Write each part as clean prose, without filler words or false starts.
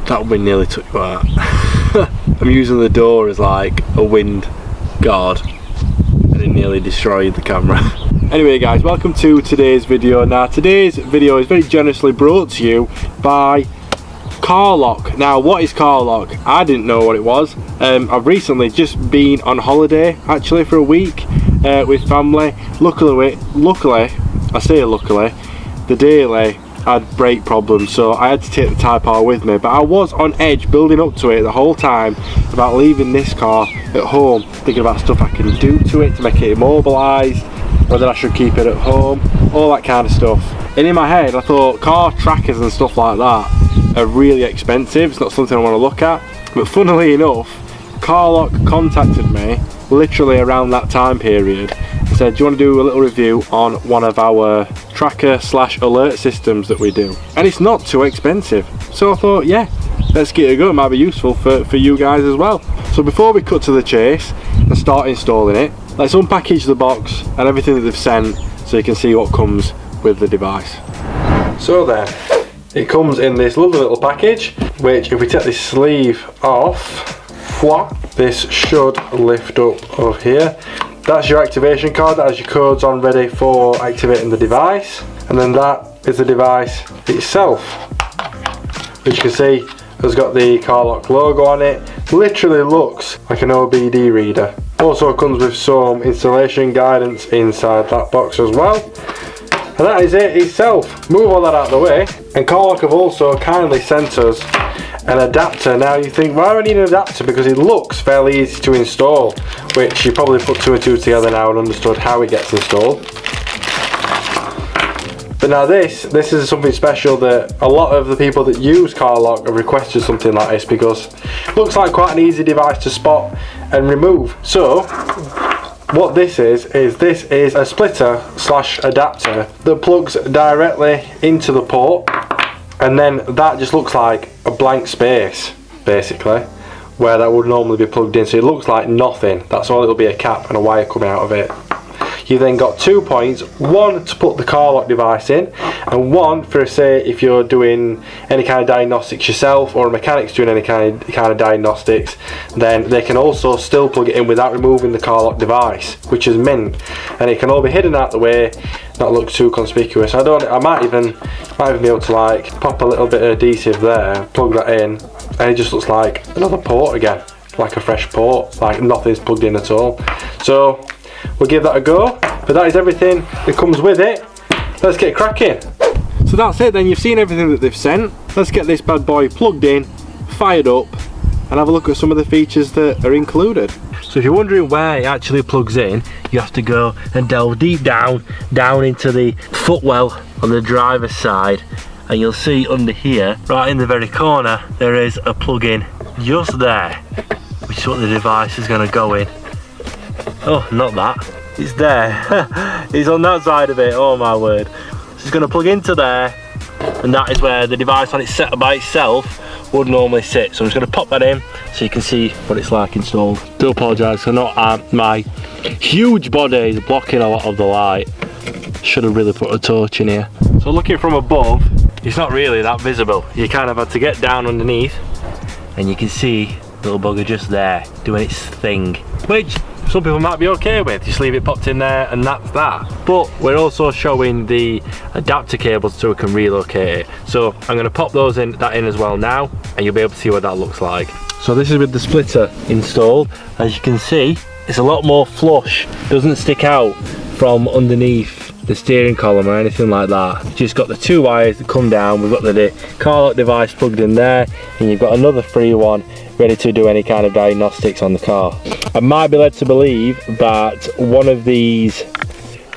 That wind nearly took you out. I'm using the door as like a wind guard and it nearly destroyed the camera. Anyway guys, welcome to today's video. Now today's video is very generously brought to you by CarLock. Now what is CarLock? I didn't know what it was. I've recently just been on holiday actually for a week with family. Luckily, I say luckily, the daily had brake problems, so I had to take the Type R with me, but I was on edge building up to it the whole time about leaving this car at home, thinking about stuff I can do to it to make it immobilised, whether I should keep it at home, all that kind of stuff. And in my head I thought car trackers and stuff like that are really expensive, it's not something I want to look at. But funnily enough, CarLock contacted me literally around that time period and said, do you want to do a little review on one of our tracker / alert systems that we do? And it's not too expensive, so I thought, yeah, let's give it a go. It might be useful for you guys as well. So before we cut to the chase and start installing it, let's unpackage the box and everything that they've sent so you can see what comes with the device. So there, it comes in this lovely little package, which if we take this sleeve off, this should lift up over here. That's your activation card, that has your codes on ready for activating the device. And then that is the device itself, which you can see has got the CarLock logo on it. Literally looks like an OBD reader. Also comes with some installation guidance inside that box as well. And that is it itself. Move all that out of the way. And CarLock have also kindly sent us an adapter. Now you think, why do I need an adapter? Because it looks fairly easy to install, which you probably put 2 and 2 together now and understood how it gets installed. But now this is something special that a lot of the people that use CarLock have requested something like this, because it looks like quite an easy device to spot and remove. So what this is a splitter / adapter that plugs directly into the port, and then that just looks like a blank space basically where that would normally be plugged in, so it looks like nothing. That's all. It'll be a cap and a wire coming out of it. You then got 2 points, one to put the CarLock device in, and one for, say, if you're doing any kind of diagnostics yourself, or a mechanic's doing any kind of diagnostics, then they can also still plug it in without removing the CarLock device, which is mint. And it can all be hidden out the way, not look too conspicuous. I might even be able to like pop a little bit of adhesive there, plug that in, and it just looks like another port again, like a fresh port, like nothing's plugged in at all. So we'll give that a go, but that is everything that comes with it. Let's get cracking. So that's it then, you've seen everything that they've sent. Let's get this bad boy plugged in, fired up, and have a look at some of the features that are included. So if you're wondering where it actually plugs in, you have to go and delve deep down into the footwell on the driver's side, and you'll see under here, right in the very corner, there is a plug-in just there, which is what the device is going to go in. Oh, not that. It's there. It's on that side of it. Oh my word. So it's going to plug into there, and that is where the device on its set by itself would normally sit. So I'm just going to pop that in so you can see what it's like installed. Do apologise for not my huge body is blocking a lot of the light. Should have really put a torch in here. So looking from above, it's not really that visible. You kind of had to get down underneath, and you can see the little bugger just there doing its thing, which some people might be okay with. Just leave it popped in there and that's that. But we're also showing the adapter cables so we can relocate it. So I'm going to pop that in as well now, and you'll be able to see what that looks like. So this is with the splitter installed. As you can see, it's a lot more flush. Doesn't stick out from underneath the steering column or anything like that. Just got the 2 wires that come down. We've got the CarLock device plugged in there, and you've got another free one ready to do any kind of diagnostics on the car. I might be led to believe that one of these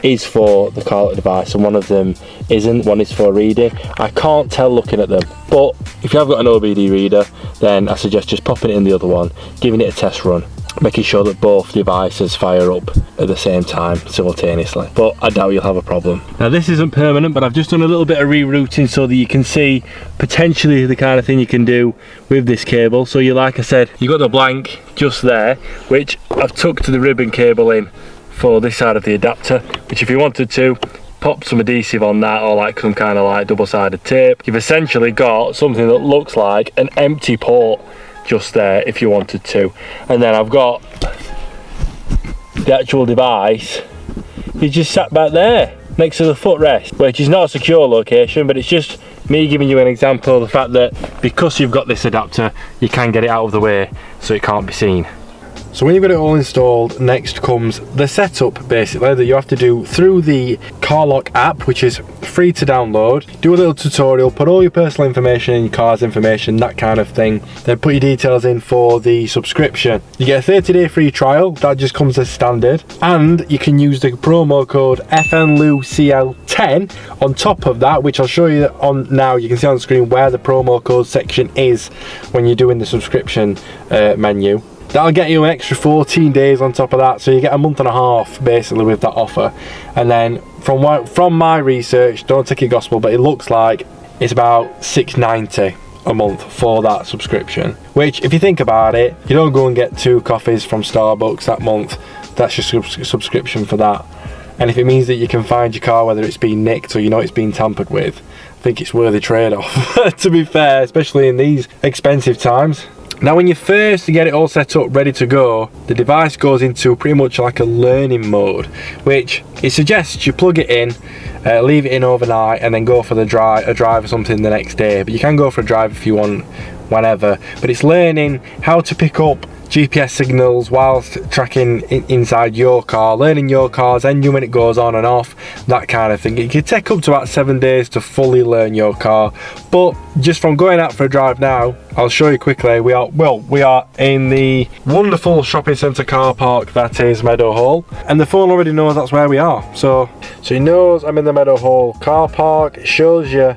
is for the CarLock device and one of them isn't. One is for reading. I can't tell looking at them, but if you have got an OBD reader, then I suggest just popping it in the other one, giving it a test run, making sure that both devices fire up at the same time simultaneously, but I doubt you'll have a problem. Now this isn't permanent, but I've just done a little bit of rerouting so that you can see potentially the kind of thing you can do with this cable. So you, like I said, you got the blank just there, which I've tucked the ribbon cable in for this side of the adapter, which if you wanted to, pop some adhesive on that, or like some kind of like double-sided tape. You've essentially got something that looks like an empty port just there if you wanted to. And then I've got the actual device. It's just sat back there next to the footrest, which is not a secure location, but it's just me giving you an example of the fact that because you've got this adapter, you can get it out of the way so it can't be seen. So when you've got it all installed, next comes the setup basically that you have to do through the CarLock app, which is free to download. Do a little tutorial, put all your personal information in, your car's information, that kind of thing. Then put your details in for the subscription. You get a 30-day free trial, that just comes as standard. And you can use the promo code FNLUCL10 on top of that, which I'll show you on now. You can see on the screen where the promo code section is when you're doing the subscription menu. That'll get you an extra 14 days on top of that, so you get a month and a half basically with that offer. And then from my research, don't take it gospel, but it looks like it's about $6.90 a month for that subscription, which if you think about it, you don't go and get 2 coffees from Starbucks that month. That's your subscription for that. And if it means that you can find your car whether it's been nicked or you know it's been tampered with, I think it's worthy trade-off to be fair, especially in these expensive times. Now when you first get it all set up ready to go, the device goes into pretty much like a learning mode, which it suggests you plug it in, leave it in overnight and then go for a drive or something the next day. But you can go for a drive if you want, whenever. But it's learning how to pick up GPS signals whilst tracking inside your car, learning your car's engine when it goes on and off, that kind of thing. It can take up to about 7 days to fully learn your car, but just from going out for a drive now, I'll show you quickly. We are in the wonderful shopping centre car park that is Meadowhall, and the phone already knows that's where we are. So it knows I'm in the Meadowhall car park. It shows you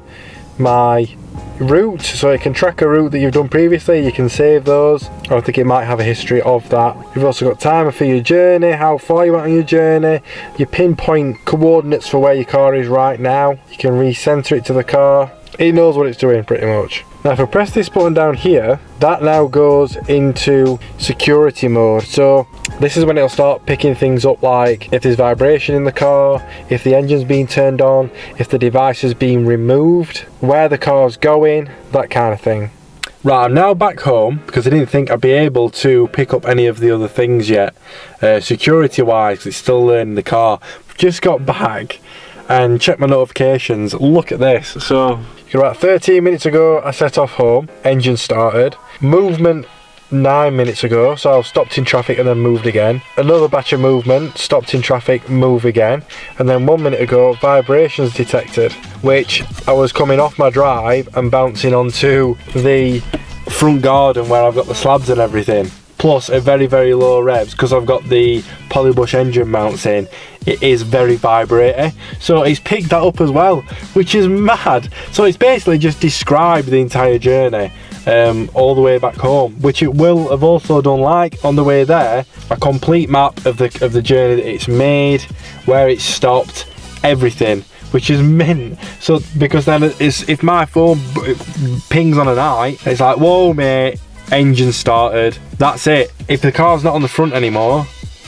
my route, so it can track a route that you've done previously. You can save those. I think it might have a history of that. You've also got timer for your journey, how far you went on your journey, your pinpoint coordinates for where your car is right now. You can recenter it to the car. It knows what it's doing pretty much. Now if I press this button down here, that now goes into security mode. So this is when it'll start picking things up, like if there's vibration in the car, if the engine's been turned on, if the device has been removed, where the car's going, that kind of thing. Right, I'm now back home because I didn't think I'd be able to pick up any of the other things yet, security wise, because it's still learning the car. Just got back and checked my notifications. Look at this. So about 13 minutes ago I set off home, engine started, movement 9 minutes ago, so I stopped in traffic and then moved again, another batch of movement, stopped in traffic, move again, and then 1 minute ago vibrations detected, which I was coming off my drive and bouncing onto the front garden where I've got the slabs and everything, plus at very low revs because I've got the polybush engine mounts in. It is very vibrating, so it's picked that up as well, which is mad. So it's basically just described the entire journey all the way back home, which it will have also done, like on the way there, a complete map of the journey that it's made, where it stopped, everything, which is mint. So because then if my phone pings on a night, it's like, whoa mate, engine started, that's it. If the car's not on the front anymore,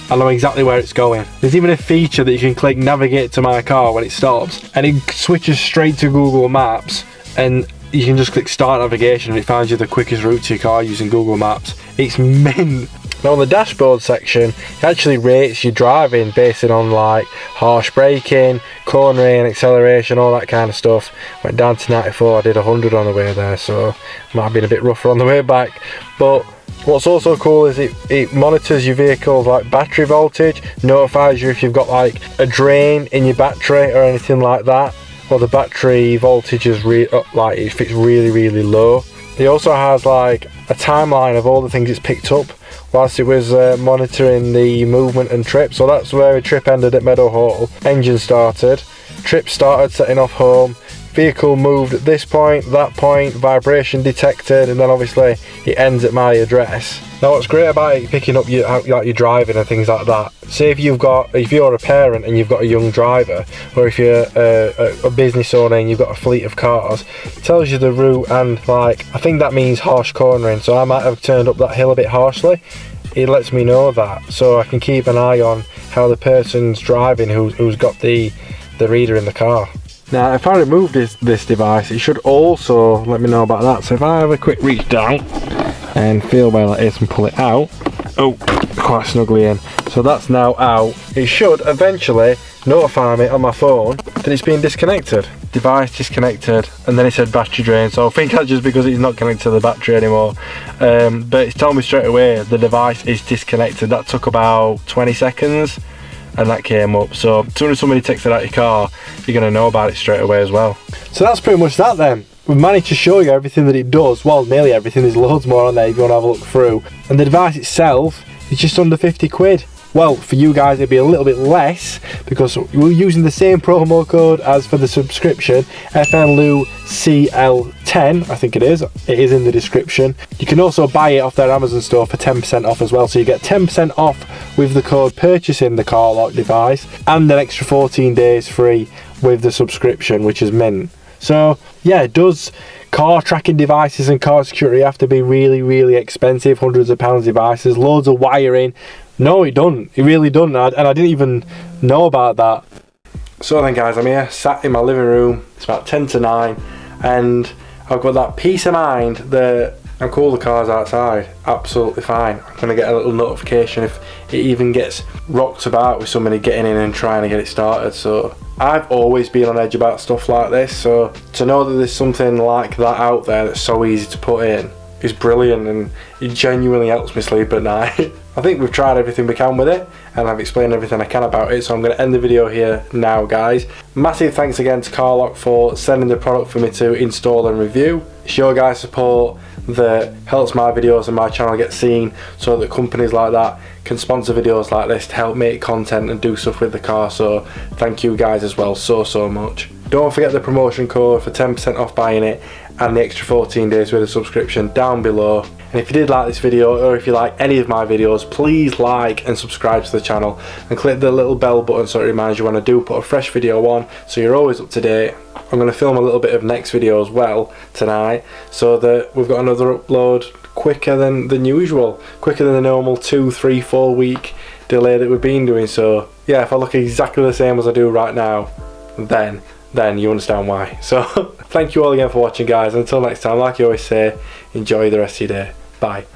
I know exactly where it's going. There's even a feature that you can click navigate to my car when it stops, and it switches straight to Google Maps, and you can just click start navigation and it finds you the quickest route to your car using Google Maps. It's mint. Now on the dashboard section, it actually rates your driving based on like harsh braking, cornering, acceleration, all that kind of stuff. Went down to 94, I did 100 on the way there, so might have been a bit rougher on the way back. But what's also cool is it monitors your vehicle's like battery voltage, notifies you if you've got like a drain in your battery or anything like that, or the battery voltage is like if it's really low. It also has like a timeline of all the things it's picked up whilst it was monitoring the movement and trip. So that's where a trip ended at Meadowhall. Engine started, trip started setting off home, vehicle moved at this point, that point, vibration detected, and then obviously it ends at my address. Now what's great about it picking up your driving and things like that, say if you're a parent and you've got a young driver, or if you're a business owner and you've got a fleet of cars, it tells you the route, and like I think that means harsh cornering, so I might have turned up that hill a bit harshly. It lets me know that, so I can keep an eye on how the person's driving who's got the the reader in the car. Now if I remove this device, it should also let me know about that. So if I have a quick reach down and feel where that is and pull it out, oh, quite snugly in. So that's now out. It should eventually notify me on my phone that it's been disconnected. Device disconnected, and then it said battery drain, so I think that's just because it's not connected to the battery anymore. But it's telling me straight away the device is disconnected. That took about 20 seconds and that came up. So as soon as somebody takes it out of your car, you're going to know about it straight away as well. So that's pretty much that then. We've managed to show you everything that it does. Well, nearly everything. There's loads more on there if you want to have a look through. And the device itself is just under 50 quid. Well, for you guys it'd be a little bit less because we're using the same promo code as for the subscription, FLUCL10, I think it is in the description. You can also buy it off their Amazon store for 10% off as well, so you get 10% off with the code purchasing the CarLock device and an extra 14 days free with the subscription, which is mint. So yeah, does car tracking devices and car security have to be really, really expensive, hundreds of pounds devices, loads of wiring? No, it doesn't. It really doesn't, and I didn't even know about that. So then guys, I'm here sat in my living room. It's about 10 to 9 and I've got that peace of mind that I'm cool, the car's outside, absolutely fine. I'm going to get a little notification if it even gets rocked about with somebody getting in and trying to get it started. So I've always been on edge about stuff like this, so to know that there's something like that out there that's so easy to put in is brilliant, and it genuinely helps me sleep at night. I think we've tried everything we can with it and I've explained everything I can about it, so I'm going to end the video here now guys. Massive thanks again to CarLock for sending the product for me to install and review. It's your guys' support that helps my videos and my channel get seen, so that companies like that can sponsor videos like this to help make content and do stuff with the car. So thank you guys as well so much. Don't forget the promotion code for 10% off buying it and the extra 14 days with a subscription down below. And if you did like this video, or if you like any of my videos, please like and subscribe to the channel and click the little bell button so it reminds you when I do put a fresh video on, so you're always up to date. I'm going to film a little bit of next video as well tonight, so that we've got another upload quicker than usual, quicker than the normal 2, 3, 4 week delay that we've been doing. So yeah, if I look exactly the same as I do right now, then you understand why. So thank you all again for watching guys, and until next time, like you always say, enjoy the rest of your day. Bye.